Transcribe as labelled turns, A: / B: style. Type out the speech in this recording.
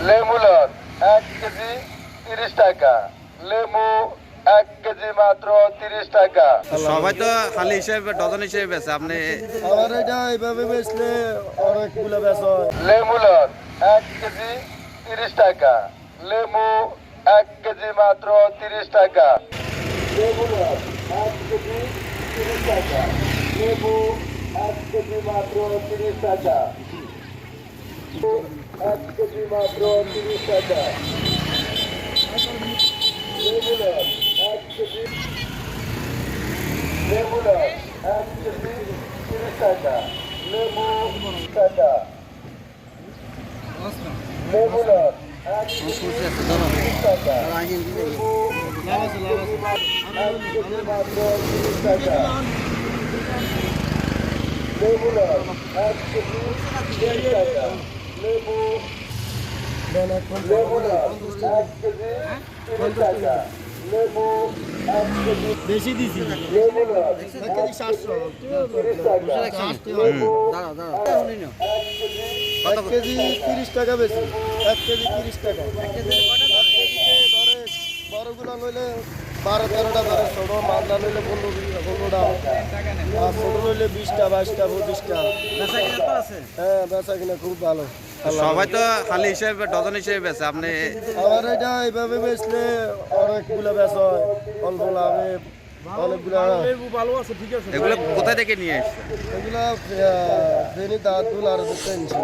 A: লেবু loan 1 KG 30 টাকা। লেবু 1 কেজি মাত্র 30 টাকা।
B: সবাই তো খালি হিসেবে ডজন হিসেবে বেচে আপনি
C: আমার এটা এইভাবে বেচলে অনেকগুলো বেচা হয়।
A: লেবু লন 1 কেজি 30 টাকা। লেবু 1 কেজি মাত্র 30 টাকা। লেবু লন 1 কেজি 30 টাকা। লেবু 1 কেজি মাত্র 30 টাকা। 1 কেজি মাত্র 30 টাকা। লেবু লন 1 কেজি লেবু লন 1 কেজি 30 টাকা। লেবু টাকা। লেবু লন 1 কেজি 30 টাকা। লেবু 1 কেজি মাত্র 30 টাকা। লেবু লন 1 কেজি 30 টাকা। লেবু লেবু লন 1 কেজি 30 টাকা। লেবু 1 কেজি
C: বেশি দিছি
A: লেবু লন
C: 1 কেজি 700
A: 30 টাকা। লেবু 1 কেজি
C: 1 কেজি 30 টাকা বেশি 1 কেজি 30 টাকা 1 কেজিতে ধরে বড়গুলো লইলে 12-13টা ধরে ছোট মালটা লইলে 15টা আর ছোট লইলে 20টা 22টা 25টা হ্যাঁ বেচা কিনা খুব ভালো।
B: সবাই তো খালি হিসেবে ডজন হিসেবে বেচে আপনি
C: আমার এটা এইভাবে বেচলে অনেকগুলো বেচা হয় অল্প লাভে অনেকগুলো
B: এগুলো কোথায় থেকে নিয়ে এসছেন?
C: এগুলা ফেনি দাঁত আর 2 ইঞ্চি